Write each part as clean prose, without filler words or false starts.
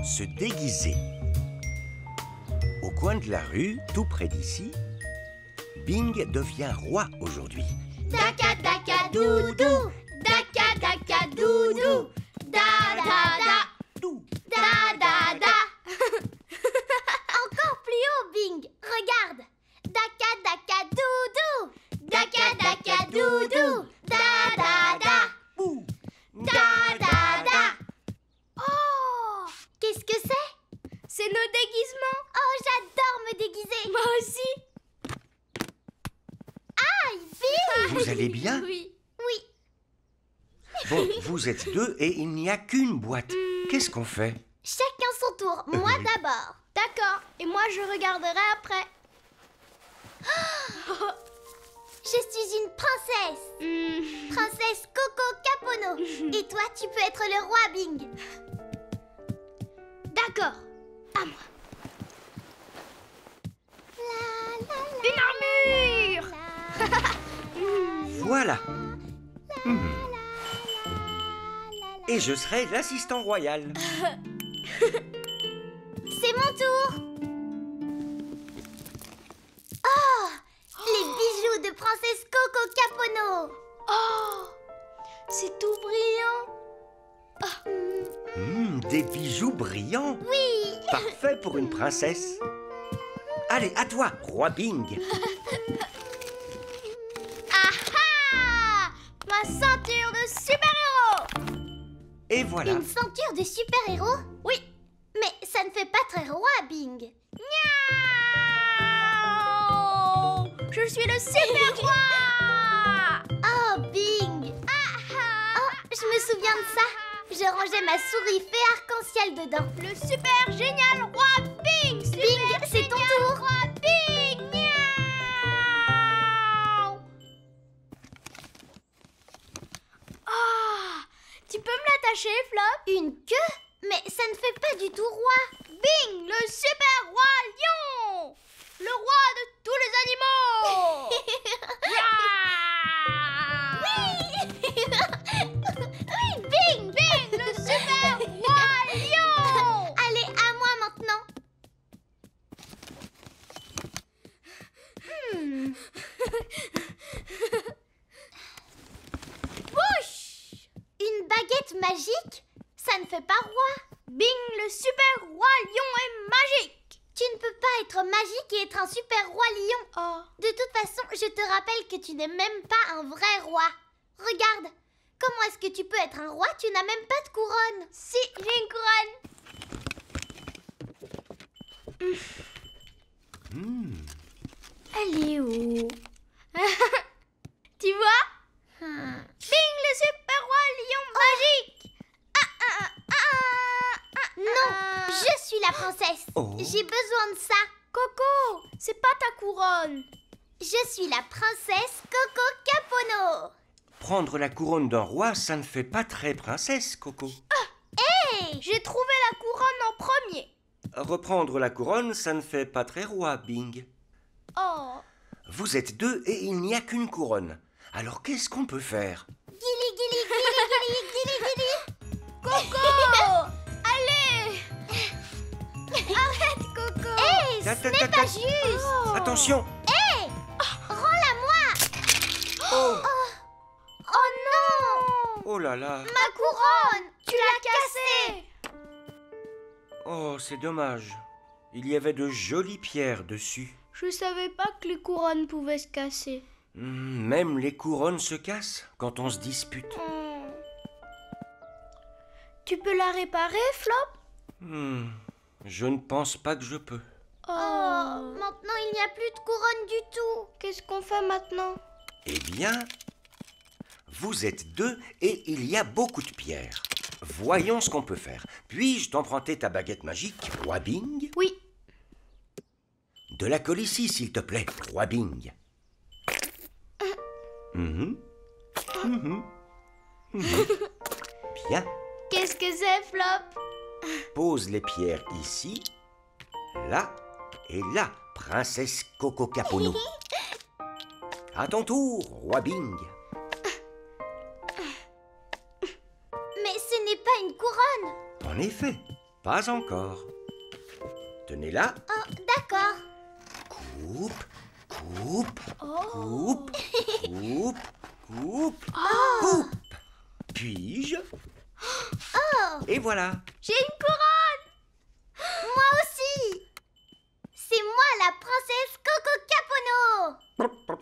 se déguiser. Au coin de la rue, tout près d'ici, Bing devient roi aujourd'hui. Daka daka doudou, daka daka doudou, da da da, da da da. Encore plus haut, Bing, regarde. Daka daka doudou, daka daka doudou, da da da, da da da. Oh, qu'est-ce que c'est? C'est nos déguisements. Oh, j'adore me déguiser. Moi aussi. Aïe, Bing! Vous allez bien? Oui. Oui, Bon, vous êtes deux et il n'y a qu'une boîte. Qu'est-ce qu'on fait? chacun son tour. Moi Oui. d'abord. D'accord. Et moi, je regarderai après. Je suis une princesse. Princesse Coco Capono. Et toi, tu peux être le roi, Bing. D'accord. À moi. Une armure. Voilà. Et je serai l'assistant royal. C'est mon tour. Oh, les bijoux de princesse Coco Capono. Oh, c'est tout brillant. Des bijoux brillants. Oui. Parfait pour une princesse. Allez, à toi, roi Bing. Ah, ma ceinture de super-héros. Et voilà. Une ceinture de super-héros? Oui. Mais ça ne fait pas très roi, Bing. Miaou. Je suis le super-roi. Oh, Bing. Oh, je me souviens de ça. Je rangeais ma souris fée arc-en-ciel dedans. Le super génial roi Bing. Bing, c'est ton tour. Roi Bing. Miaou. Ah, tu peux me l'attacher, Flop? Une queue? Mais ça ne fait pas du tout roi. Bing, le super roi lion. Le roi de tous les animaux. Oui, Bing. Bing, le super roi lion. Allez, à moi maintenant. Wouch. Une baguette magique? Ça ne fait pas roi. Bing, le super roi lion est magique. Tu ne peux pas être magique et être un super roi lion. Oh. De toute façon, je te rappelle que tu n'es même pas un vrai roi. Regarde, comment est-ce que tu peux être un roi? Tu n'as même pas de couronne. Si, j'ai une couronne. Elle est où? Tu vois? Bing, le super roi lion magique. Non, je suis la princesse. Oh. J'ai besoin de ça. Coco, c'est pas ta couronne. Je suis la princesse Coco Capono. Prendre la couronne d'un roi, ça ne fait pas très princesse, Coco. Hé, J'ai trouvé la couronne en premier. Reprendre la couronne, ça ne fait pas très roi, Bing. Oh. Vous êtes deux et il n'y a qu'une couronne. Alors qu'est-ce qu'on peut faire? Guili, guili, guili, guili, guili, guili. Coco, allez. Arrête, Coco. Hé, Ta, ce ta, n'est ta, pas ta. juste. Attention! Rends-la moi. Oh! Oh non, Oh là là! ma couronne. Tu l'as cassée. Oh, c'est dommage. Il y avait de jolies pierres dessus. Je savais pas que les couronnes pouvaient se casser. Même les couronnes se cassent quand on se dispute. Tu peux la réparer, Flop? Je ne pense pas que je peux. Oh, maintenant il n'y a plus de couronne du tout. Qu'est-ce qu'on fait maintenant? Eh bien, vous êtes deux et il y a beaucoup de pierres. Voyons ce qu'on peut faire. Puis-je t'emprunter ta baguette magique, roi Bing? Oui. De la colle ici, s'il te plaît, roi Bing. Bien. Qu'est-ce que c'est, Flop? Pose les pierres ici, là et là, princesse Coco Capono. À ton tour, roi Bing. Mais ce n'est pas une couronne. En effet, Pas encore. Tenez-la. Oh, d'accord. Coupe, coupe, Oh. coupe, coupe, coupe, Oh. coupe. Puis-je? Oh. Et voilà. J'ai une couronne. Moi aussi. C'est moi la princesse Coco Capono.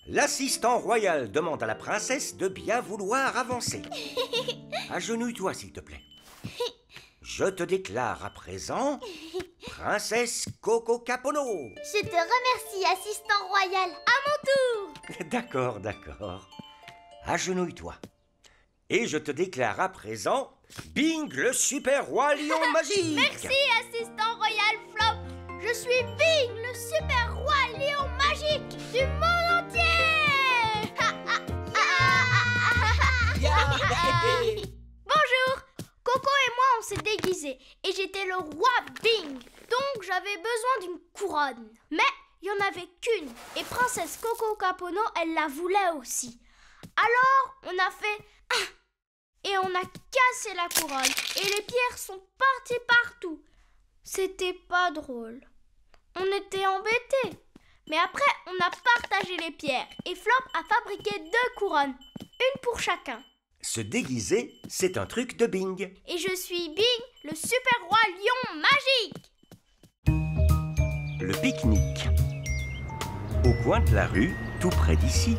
L'assistant royal demande à la princesse de bien vouloir avancer. Agenouille-toi, s'il te plaît. Je te déclare à présent princesse Coco Capono. Je te remercie, assistant royal. À mon tour. D'accord, d'accord. Agenouille-toi. Et je te déclare à présent Bing, le super roi lion magique. Merci, assistant royal Flop. Je suis Bing, le super roi lion magique du monde entier. Bonjour. Coco et moi, on s'est déguisés et j'étais le roi Bing. Donc j'avais besoin d'une couronne. Mais il n'y en avait qu'une. Et princesse Coco Capono, elle la voulait aussi. Alors, on a fait... Et on a cassé la couronne. Et les pierres sont parties partout. C'était pas drôle. On était embêtés. Mais après, on a partagé les pierres. Et Flop a fabriqué 2 couronnes. Une pour chacun. Se déguiser, c'est un truc de Bing. Et je suis Bing, le super roi lion magique. Le pique-nique. Au coin de la rue, tout près d'ici,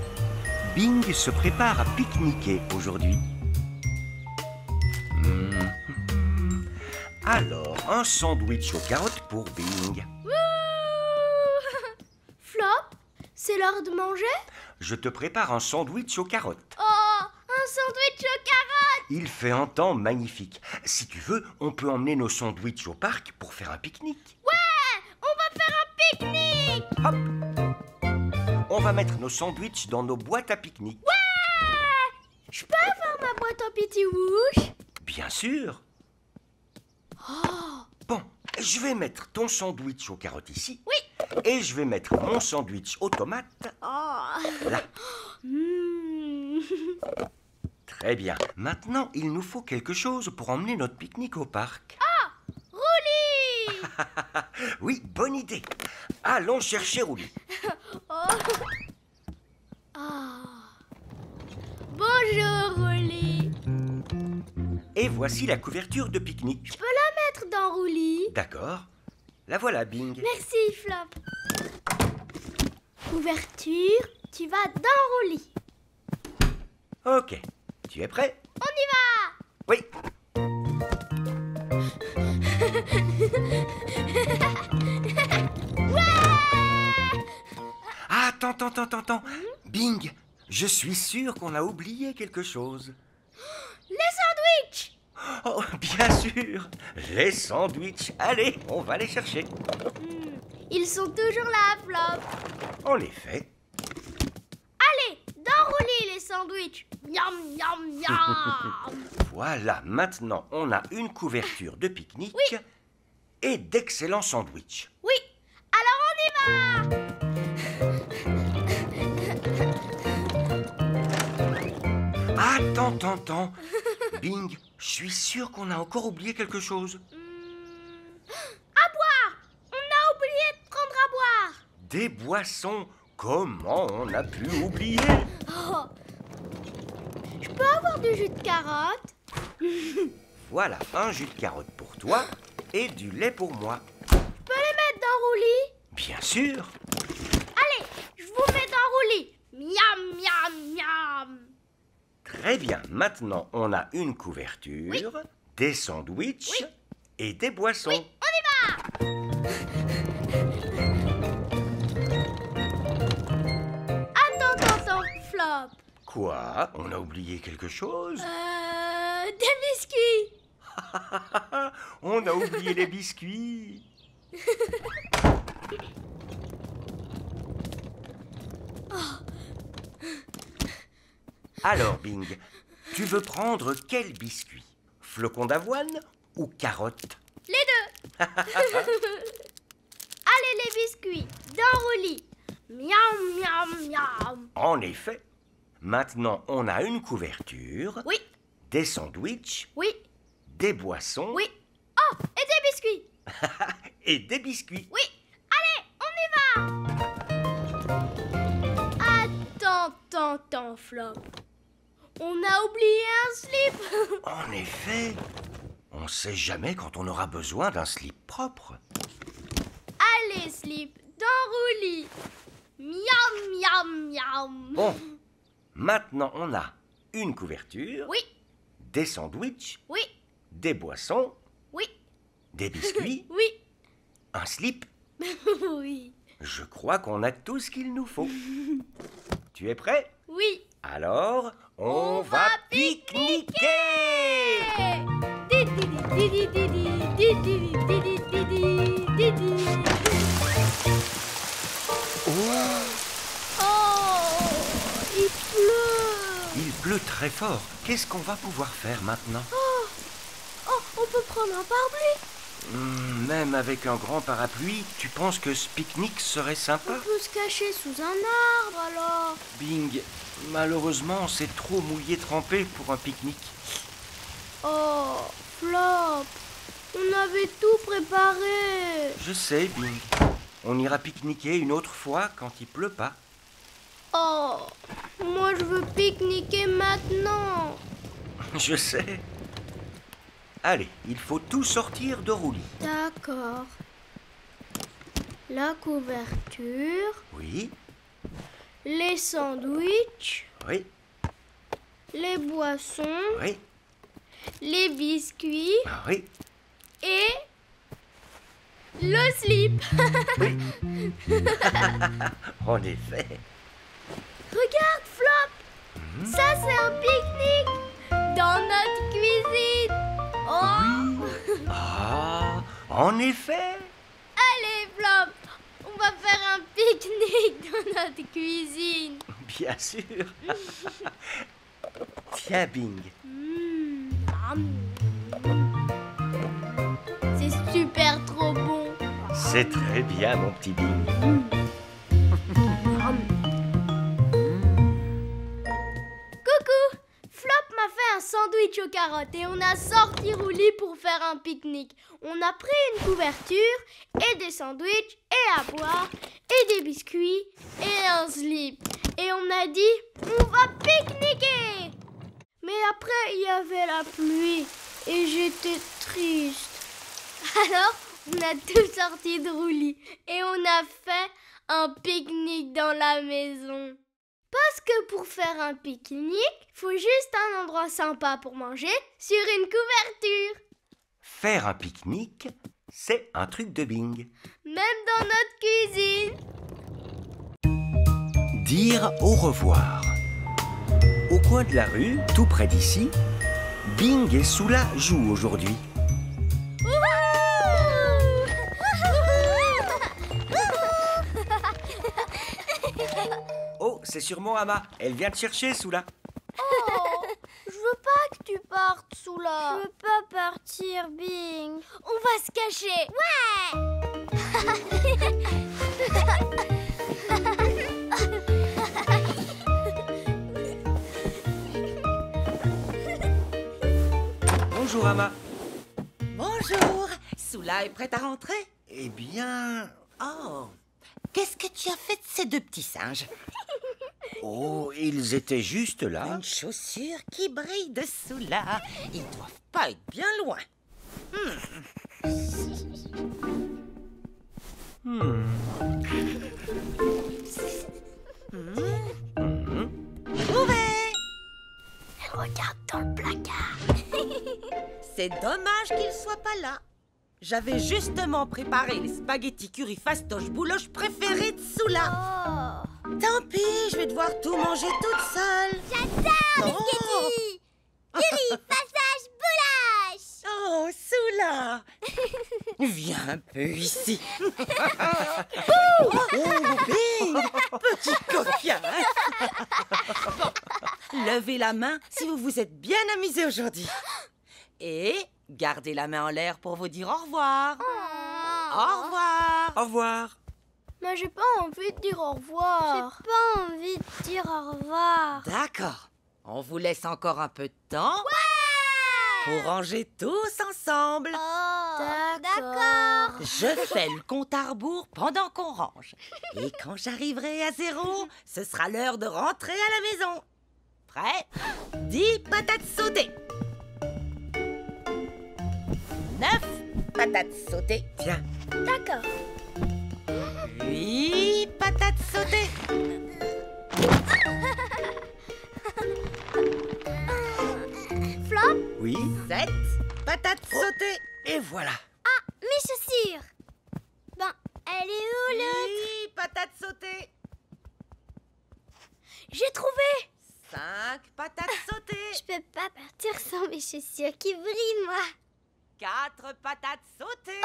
Bing se prépare à pique-niquer aujourd'hui. Alors, un sandwich aux carottes pour Bing. Flop, c'est l'heure de manger? Je te prépare un sandwich aux carottes. Oh, un sandwich aux carottes. Il fait un temps magnifique. Si tu veux, on peut emmener nos sandwichs au parc pour faire un pique-nique. Ouais, on va faire un pique-nique. Hop! On va mettre nos sandwichs dans nos boîtes à pique-nique. Ouais, je peux avoir ma boîte en petit rouge? Bien sûr. Oh, Bon, je vais mettre ton sandwich aux carottes ici. oui. Et je vais mettre mon sandwich aux tomates Oh. là. Mm. Très bien. Maintenant, il nous faut quelque chose pour emmener notre pique-nique au parc. Roulis. Oui, bonne idée. Allons chercher Rouli. Oh. Ah. Bonjour, Roulis. Et voici la couverture de pique-nique. Je peux la mettre dans Roulis? D'accord. La voilà, Bing. Merci, Flop. Ouverture, tu vas dans Roulis. Ok. Tu es prêt? On y va. Oui. Attends. Bing, je suis sûr qu'on a oublié quelque chose. Les sandwichs. Oh, bien sûr. Les sandwichs. Allez, on va les chercher. Ils sont toujours là, Flop. On les fait. Allez, dans Roulis les sandwichs. Miam, miam, miam. Voilà, maintenant on a une couverture de pique-nique Oui. et d'excellents sandwichs. Oui, alors on y va. Attends. Bing, je suis sûr qu'on a encore oublié quelque chose. À boire. On a oublié de prendre à boire. Des boissons. Comment on a pu oublier? Oh. Je peux avoir du jus de carotte? Voilà, un jus de carotte pour toi et du lait pour moi. Je peux les mettre dans Roulis? Bien sûr. Allez, je vous mets dans Roulis. Miam, miam, miam. Très bien, maintenant on a une couverture, des sandwichs et des boissons. Oui, on y va. Attends, Flop. Quoi? On a oublié quelque chose? Des biscuits. On a oublié les biscuits. Alors, Bing, tu veux prendre quel biscuit? Flocon d'avoine ou carotte? Les deux. Allez, les biscuits, dans Roulis. Miam, miam, miam. En effet. Maintenant, on a une couverture, Oui, des sandwichs, oui, des boissons oui. Et des biscuits. Oui, allez, on y va. Attends, Flop. On a oublié un slip. En effet, on sait jamais quand on aura besoin d'un slip propre. Allez, slip, dans Roulis. Miam, miam, miam. Bon, maintenant on a une couverture, Oui, des sandwichs, oui, des boissons, oui, des biscuits, oui, un slip. oui, Je crois qu'on a tout ce qu'il nous faut. Tu es prêt? oui. Alors, on va pique-niquer! Oh, il pleut. Il pleut très fort. Qu'est-ce qu'on va pouvoir faire maintenant? Oh, on peut prendre un parapluie. Même avec un grand parapluie, tu penses que ce pique-nique serait sympa? On peut se cacher sous un arbre alors. Bing, malheureusement, c'est trop mouillé trempé pour un pique-nique. Oh, Flop, on avait tout préparé. Je sais, Bing. On ira pique-niquer une autre fois quand il pleut pas. Oh, moi je veux pique-niquer maintenant. Je sais. Allez, il faut tout sortir de Roulis. D'accord. La couverture, Oui, les sandwichs, oui, les boissons, oui, les biscuits oui. et le slip. En effet. Regarde, Flop, ça c'est un pique-nique dans notre cuisine. Oh, Ah, en effet. allez, Flop, on va faire un pique-nique dans notre cuisine. Bien sûr. Tiens, Bing. C'est super trop bon. C'est très bien, mon petit Bing. Coucou, Flop m'a fait un sandwich aux carottes et on a sorti Roulis pour faire un pique-nique. On a pris une couverture et des sandwichs et à boire et des biscuits et un slip. Et on a dit, on va pique-niquer. Mais après, il y avait la pluie et j'étais triste. Alors, on a tout sorti de Roulis et on a fait un pique-nique dans la maison. Parce que pour faire un pique-nique, faut juste un endroit sympa pour manger sur une couverture. Faire un pique-nique, c'est un truc de Bing. Même dans notre cuisine. Dire au revoir. Au coin de la rue, tout près d'ici, Bing et Soula jouent aujourd'hui. Oh, c'est sûrement Ama. Elle vient te chercher, Soula. Oh, je veux pas que tu partes, Soula. Je veux pas partir, Bing. On va se cacher. Bonjour, Ama. Bonjour, Soula est prête à rentrer? Eh bien... Oh, qu'est-ce que tu as fait de ces deux petits singes? Oh, ils étaient juste là. Une chaussure qui brille de Soula. Ils doivent pas être bien loin. Trouvez! Elle regarde dans le placard. C'est dommage qu'il soit pas là. J'avais justement préparé les spaghettis curry fastoche bouloche préférés de Soula. Oh. Tant pis, je vais devoir tout manger toute seule. J'adore les Oh. spaghettis. Curry, passage, boulache. Oh, Soula! Viens un peu ici. Oh, Bing! Petit coquin! Bon, levez la main si vous vous êtes bien amusé aujourd'hui. Et gardez la main en l'air pour vous dire au revoir. Au revoir. Au revoir. Mais j'ai pas envie de dire au revoir. J'ai pas envie de dire au revoir. D'accord. On vous laisse encore un peu de temps pour ranger tous ensemble. Oh, D'accord. Je fais le compte à rebours pendant qu'on range. Et quand j'arriverai à 0, ce sera l'heure de rentrer à la maison. Prêt? 10 patates sautées. 9 patates sautées. Tiens, D'accord. 8 patates sautées. Flop, oui, 7 patates sautées. et voilà. Mes chaussures. Ben, elle est où, l'autre? 8 patates sautées. j'ai trouvé. 5 patates sautées. Je peux pas partir sans mes chaussures qui brillent, moi. 4 patates sautées.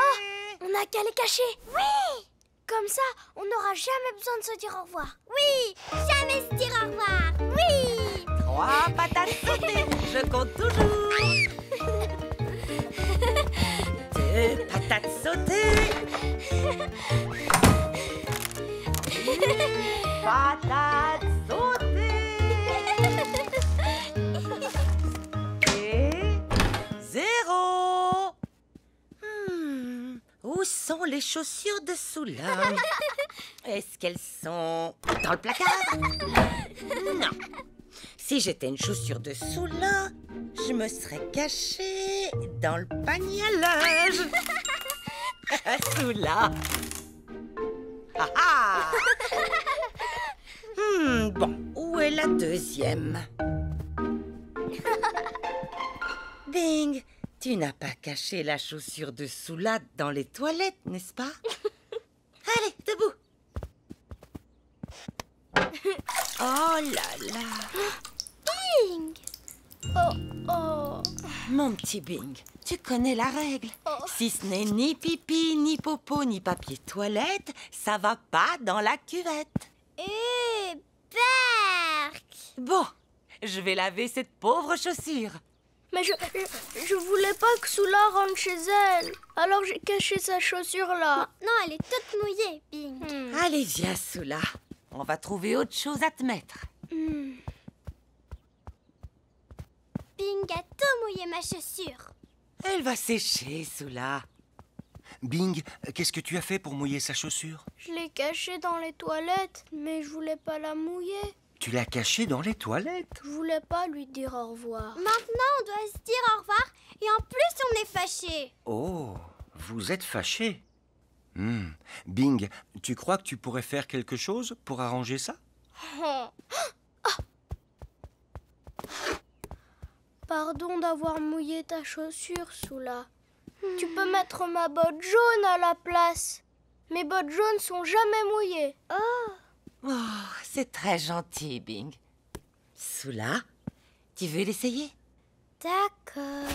On n'a qu'à les cacher. Oui! Comme ça, on n'aura jamais besoin de se dire au revoir. Oui! Jamais se dire au revoir! Oui! 3 patates sautées. Je compte toujours. 2 patates sautées. Patates sautées. Et 0. Où sont les chaussures de Soula? Est-ce qu'elles sont dans le placard? Non. Si j'étais une chaussure de Soula, je me serais cachée dans le panier à linge. Soula. Ah ah. Bon, où est la deuxième? Bing, tu n'as pas caché la chaussure de Soula dans les toilettes, n'est-ce pas? Allez, debout. Oh là là. Bing! Oh. Mon petit Bing, tu connais la règle. Si ce n'est ni pipi, ni popo, ni papier toilette, ça va pas dans la cuvette. Et Berk! Bon, je vais laver cette pauvre chaussure. Mais je voulais pas que Soula rentre chez elle. Alors j'ai caché sa chaussure là. Non, elle est toute mouillée, Bing. Allez, viens, Soula. On va trouver autre chose à te mettre. Bing a tout mouillé ma chaussure. Elle va sécher, Soula. Bing, qu'est-ce que tu as fait pour mouiller sa chaussure? Je l'ai cachée dans les toilettes, mais je voulais pas la mouiller. Tu l'as cachée dans les toilettes? Je voulais pas lui dire au revoir. Maintenant, on doit se dire au revoir et en plus, on est fâchés. Oh, vous êtes fâché. Bing, tu crois que tu pourrais faire quelque chose pour arranger ça? Pardon d'avoir mouillé ta chaussure, Soula. Tu peux mettre ma botte jaune à la place. Mes bottes jaunes sont jamais mouillées. Oh, c'est très gentil, Bing. Soula, tu veux l'essayer? D'accord.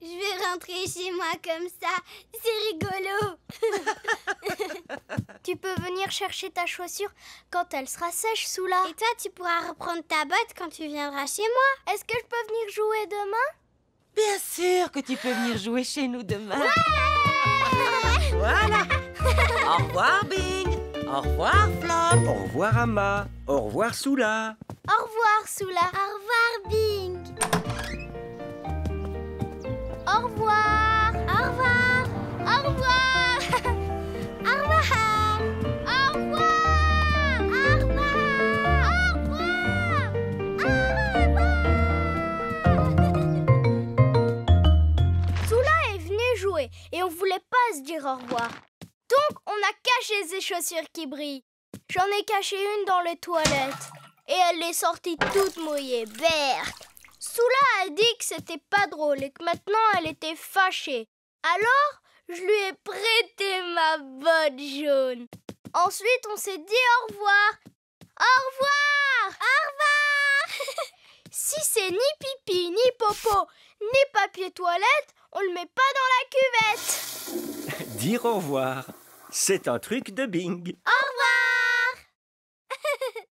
Je vais rentrer chez moi comme ça. C'est rigolo. Tu peux venir chercher ta chaussure quand elle sera sèche, Soula. Et toi, tu pourras reprendre ta botte quand tu viendras chez moi. Est-ce que je peux venir jouer demain? Bien sûr que tu peux venir jouer chez nous demain. Voilà. Au revoir, Bing. Au revoir, Flop. Au revoir, Amma. Au revoir, Soula. Au revoir, Soula. Au revoir, Bing. Au revoir. Au revoir. Au revoir. Au revoir. Au revoir. Au revoir. Au revoir. Soula est venue jouer et on voulait pas se dire au revoir. Donc, on a caché ses chaussures qui brillent. J'en ai caché une dans les toilettes. Et elle est sortie toute mouillée. Berk. Soula a dit que c'était pas drôle et que maintenant elle était fâchée. Alors, je lui ai prêté ma botte jaune. Ensuite, on s'est dit au revoir. Au revoir. Au revoir. Si c'est ni pipi, ni popo, ni papier toilette, on le met pas dans la cuvette. Dire au revoir, c'est un truc de Bing. Au revoir.